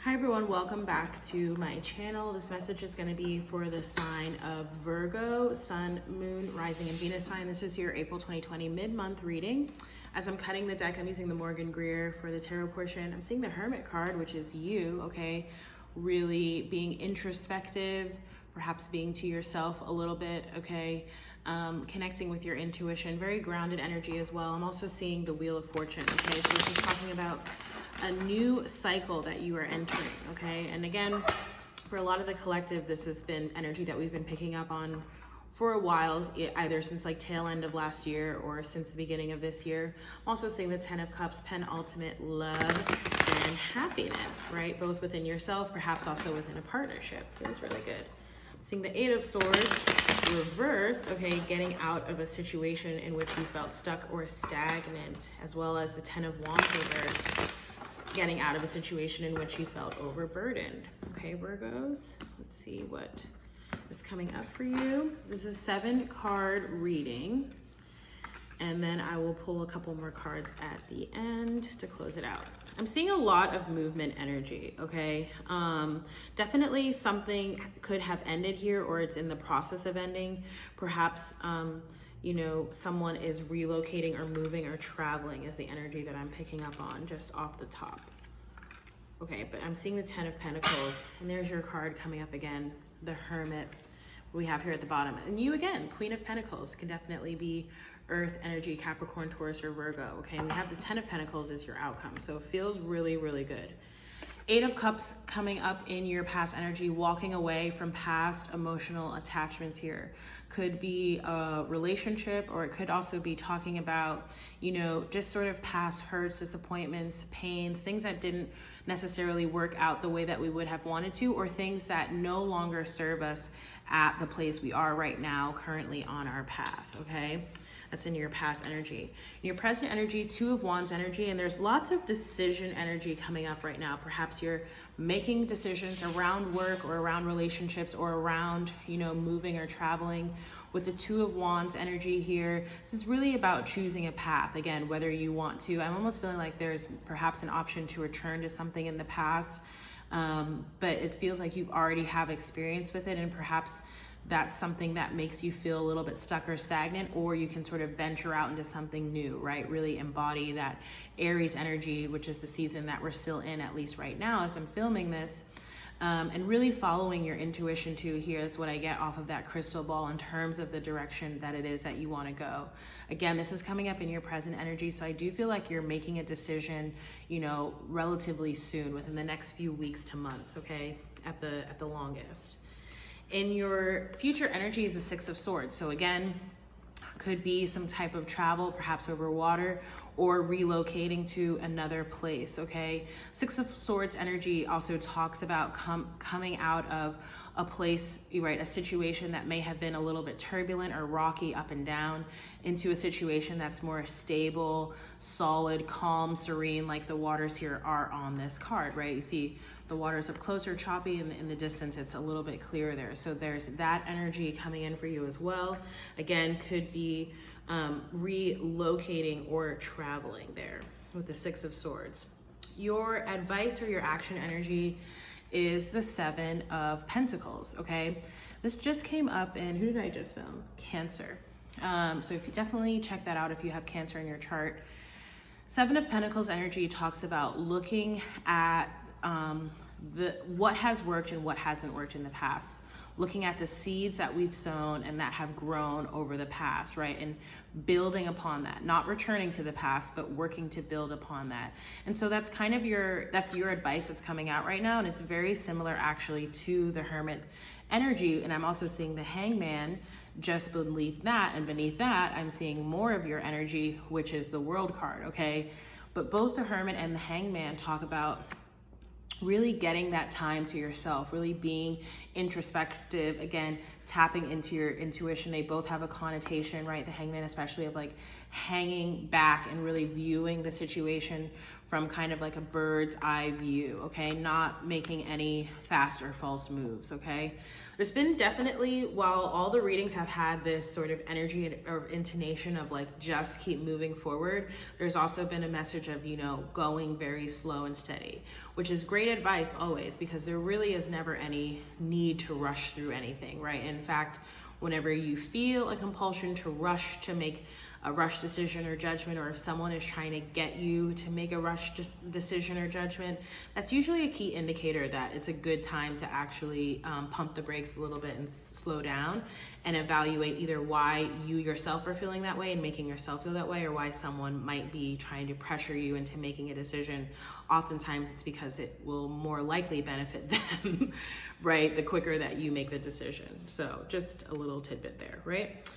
Hi everyone, welcome back to my channel. This message is going to be for the sign of Virgo, Sun, Moon, Rising, and Venus sign. This is your April 2020 mid-month reading. As I'm cutting the deck, I'm using the Greer for the tarot portion. I'm seeing the Hermit card, which is you, okay? Really being introspective, perhaps being to yourself a little bit, okay? Connecting with your intuition, very grounded energy as well. I'm also seeing the Wheel of Fortune, okay? So this is talking about a new cycle that you are entering, okay? And again, for a lot of the collective, this has been energy that we've been picking up on for a while, either since like tail end of last year or since the beginning of this year. I'm also seeing the 10 of Cups, penultimate love and happiness, right? Both within yourself, perhaps also within a partnership. Feels really good. Seeing the 8 of Swords, reverse, okay, getting out of a situation in which you felt stuck or stagnant, as well as the 10 of Wands reverse, getting out of a situation in which you felt overburdened. Okay, Virgos, let's see what is coming up for you. This is a 7-card reading, and then I will pull a couple more cards at the end to close it out. I'm seeing a lot of movement energy, okay? Definitely something could have ended here, or it's in the process of ending. Perhaps, you know, someone is relocating or moving or traveling is the energy that I'm picking up on just off the top. Okay, but I'm seeing the 10 of Pentacles, and there's your card coming up again, the Hermit we have here at the bottom. And you again, Queen of Pentacles, can definitely be Earth energy, Capricorn, Taurus, or Virgo, okay? And we have the 10 of Pentacles as your outcome, so it feels really, really good. 8 of Cups coming up in your past energy, walking away from past emotional attachments here. Could be a relationship, or it could also be talking about, you know, just sort of past hurts, disappointments, pains, things that didn't necessarily work out the way that we would have wanted to, or things that no longer serve us at the place we are right now, currently on our path, okay? That's in your past energy. In your present energy, 2 of Wands energy, and there's lots of decision energy coming up right now. Perhaps you're making decisions around work or around relationships or around, you know, moving or traveling. With the 2 of Wands energy here, this is really about choosing a path. Again, whether you want to, I'm almost feeling like there's perhaps an option to return to something in the past, but it feels like you've already have experience with it, and perhaps that's something that makes you feel a little bit stuck or stagnant, or you can sort of venture out into something new, right? Really embody that Aries energy, which is the season that we're still in, at least right now as I'm filming this, and really following your intuition too. Here is what I get off of that crystal ball in terms of the direction that it is that you want to go. Again, this is coming up in your present energy, so I do feel like you're making a decision, you know, relatively soon, within the next few weeks to months, okay, at the longest. In your future energy is the 6 of Swords. So again, could be some type of travel, perhaps over water, or relocating to another place, okay? 6 of Swords energy also talks about coming out of a place, right, a situation that may have been a little bit turbulent or rocky up and down, into a situation that's more stable, solid, calm, serene, like the waters here are on this card, right? You see the waters up close or choppy, and in the distance it's a little bit clearer there. So there's that energy coming in for you as well. Again, could be relocating or traveling there with the 6 of Swords. Your advice or your action energy is the 7 of Pentacles, okay? This just came up in, who did I just film? Cancer. So if you definitely check that out if you have Cancer in your chart. 7 of Pentacles energy talks about looking at what has worked and what hasn't worked in the past. Looking at the seeds that we've sown and that have grown over the past, right? And building upon that, not returning to the past, but working to build upon that. And so that's kind of your advice that's coming out right now. And it's very similar actually to the Hermit energy. And I'm also seeing the Hangman just beneath that. And beneath that, I'm seeing more of your energy, which is the World card, okay? But both the Hermit and the Hangman talk about really getting that time to yourself, really being introspective, again, tapping into your intuition. They both have a connotation, right? The Hangman especially of like hanging back and really viewing the situation from kind of like a bird's eye view, okay? Not making any fast or false moves, okay? There's been definitely, while all the readings have had this sort of energy or intonation of like, just keep moving forward, there's also been a message of, you know, going very slow and steady, which is great advice always, because there really is never any need to rush through anything, right? In fact, whenever you feel a compulsion to rush to make a rush decision or judgment, or if someone is trying to get you to make a rush decision or judgment, that's usually a key indicator that it's a good time to actually pump the brakes a little bit and slow down and evaluate either why you yourself are feeling that way and making yourself feel that way, or why someone might be trying to pressure you into making a decision. Oftentimes it's because it will more likely benefit them, right? The quicker that you make the decision. So just a little tidbit there, right?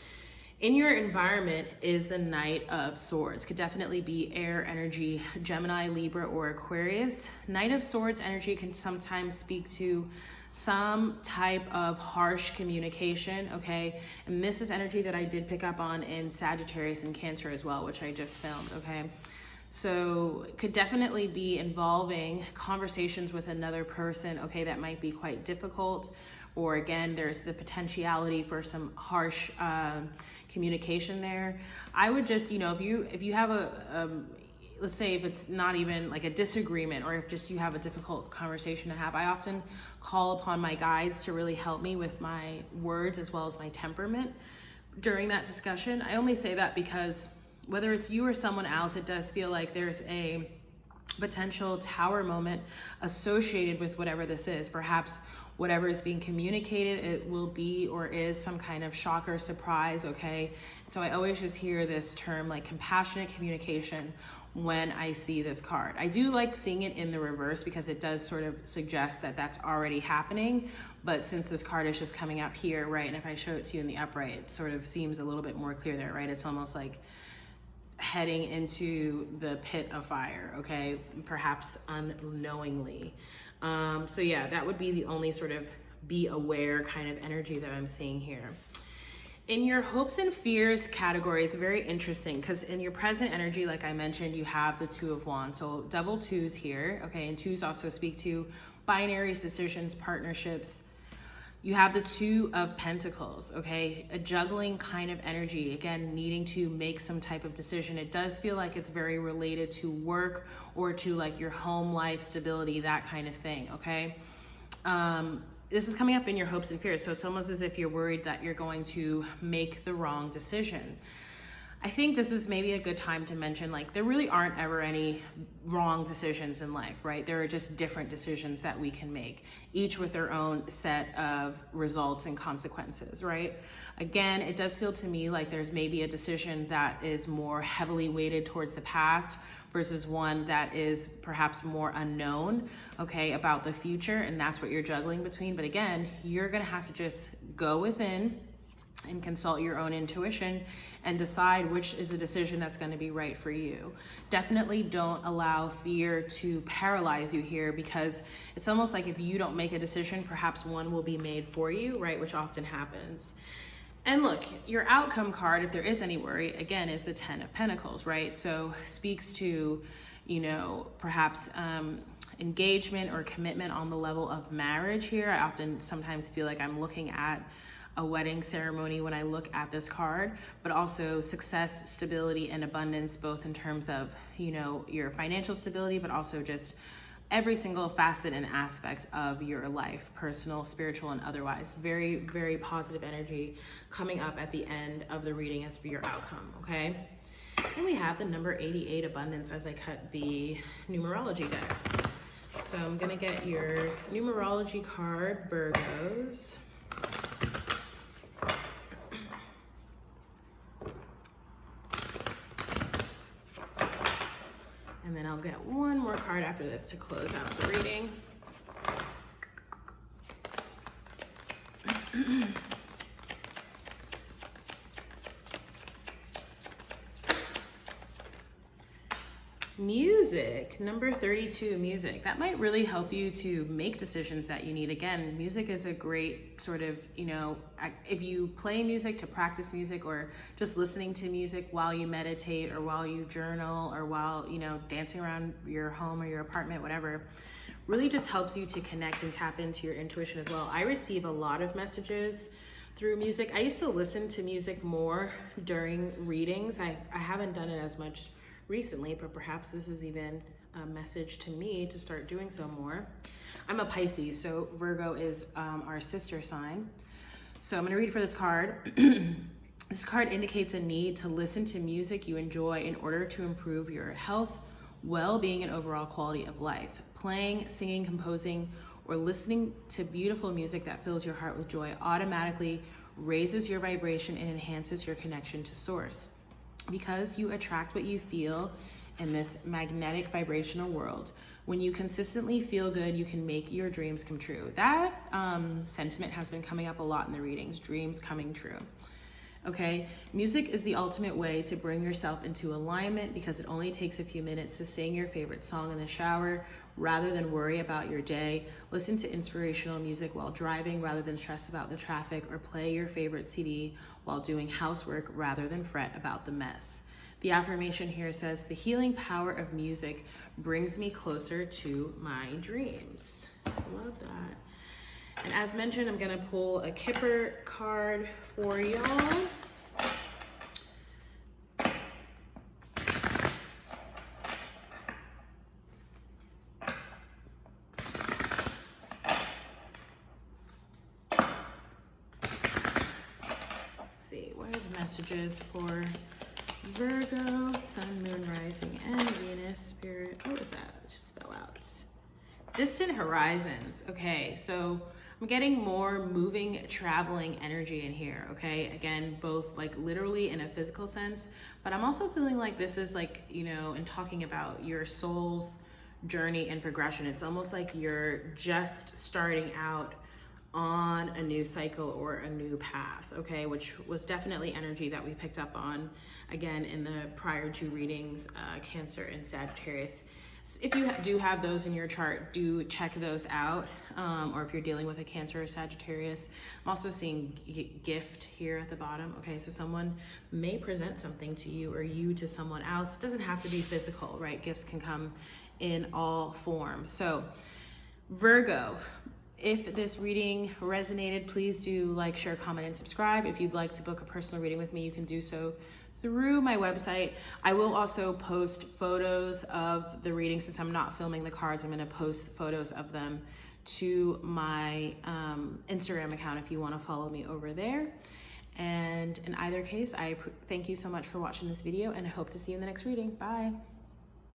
In your environment is the Knight of Swords. Could definitely be air energy, Gemini, Libra, or Aquarius. Knight of Swords energy can sometimes speak to some type of harsh communication, okay? And this is energy that I did pick up on in Sagittarius and Cancer as well, which I just filmed, okay? So it could definitely be involving conversations with another person, okay, that might be quite difficult. Or again, there's the potentiality for some harsh communication there. I would just, you know, if you have let's say if it's not even like a disagreement, or if just you have a difficult conversation to have, I often call upon my guides to really help me with my words as well as my temperament during that discussion. I only say that because whether it's you or someone else, it does feel like there's a potential tower moment associated with whatever this is. Perhaps whatever is being communicated, it will be or is some kind of shock or surprise, okay? So I always just hear this term like compassionate communication when I see this card. I do like seeing it in the reverse because it does sort of suggest that that's already happening, but since this card is just coming up here, right, and if I show it to you in the upright, it sort of seems a little bit more clear there, right? It's almost like heading into the pit of fire, okay? Perhaps unknowingly. So yeah, that would be the only sort of be aware kind of energy that I'm seeing here. In your hopes and fears category is very interesting because in your present energy, like I mentioned, you have the Two of Wands. So double twos here, okay? And twos also speak to binaries, decisions, partnerships. You have the Two of Pentacles, okay? A juggling kind of energy, again, needing to make some type of decision. It does feel like it's very related to work or to like your home life stability, that kind of thing, okay? This is coming up in your hopes and fears, so it's almost as if you're worried that you're going to make the wrong decision. I think this is maybe a good time to mention, like, there really aren't ever any wrong decisions in life, right? There are just different decisions that we can make, each with their own set of results and consequences, right? Again, it does feel to me like there's maybe a decision that is more heavily weighted towards the past versus one that is perhaps more unknown, okay, about the future, and that's what you're juggling between. But again, you're gonna have to just go within and consult your own intuition and decide which is a decision that's going to be right for you. Definitely don't allow fear to paralyze you here, because it's almost like if you don't make a decision, perhaps one will be made for you, right? Which often happens. And look, your outcome card, if there is any worry, again, is the Ten of Pentacles, right? So speaks to, you know, perhaps engagement or commitment on the level of marriage here. I often sometimes feel like I'm looking at a wedding ceremony when I look at this card, but also success, stability, and abundance, both in terms of, you know, your financial stability, but also just every single facet and aspect of your life, personal, spiritual, and otherwise. Very, very positive energy coming up at the end of the reading as for your outcome, okay? And we have the number 88, abundance, as I cut the numerology deck. So I'm gonna get your numerology card, Virgos. And then I'll get one more card after this to close out the reading. Music, number 32, music. That might really help you to make decisions that you need. Again, music is a great sort of, you know, if you play music, to practice music, or just listening to music while you meditate or while you journal or while, you know, dancing around your home or your apartment, whatever, really just helps you to connect and tap into your intuition as well. I receive a lot of messages through music. I used to listen to music more during readings. I haven't done it as much recently, but perhaps this is even a message to me to start doing so more. I'm a Pisces, so Virgo is our sister sign. So I'm gonna read for this card. This card indicates a need to listen to music you enjoy in order to improve your health, well-being, and overall quality of life. Playing, singing, composing, or listening to beautiful music that fills your heart with joy automatically raises your vibration and enhances your connection to source. Because you attract what you feel in this magnetic vibrational world, when you consistently feel good, you can make your dreams come true. That sentiment has been coming up a lot in the readings, dreams coming true. Okay, music is the ultimate way to bring yourself into alignment because it only takes a few minutes to sing your favorite song in the shower rather than worry about your day. Listen to inspirational music while driving rather than stress about the traffic, or play your favorite CD while doing housework rather than fret about the mess. The affirmation here says, the healing power of music brings me closer to my dreams. Love that. And as mentioned, I'm gonna pull a Kipper card for y'all. Let's see, what are the messages for Virgo, Sun, Moon, Rising, and Venus, Spirit? What was that? It just fell out. Distant horizons. Okay, so I'm getting more moving, traveling energy in here, okay? Again, both like literally in a physical sense, but I'm also feeling like this is like, you know, in talking about your soul's journey and progression. It's almost like you're just starting out on a new cycle or a new path, okay? Which was definitely energy that we picked up on, again, in the prior two readings, Cancer and Sagittarius. If you do have those in your chart, do check those out. Or if you're dealing with a Cancer or Sagittarius. I'm also seeing gift here at the bottom. Okay, so someone may present something to you or you to someone else. It doesn't have to be physical, right? Gifts can come in all forms. So Virgo, if this reading resonated, please do like, share, comment, and subscribe. If you'd like to book a personal reading with me, you can do so through my website. I will also post photos of the reading. Since I'm not filming the cards, I'm going to post photos of them to my Instagram account if you want to follow me over there. And in either case, I thank you so much for watching this video, and I hope to see you in the next reading. Bye.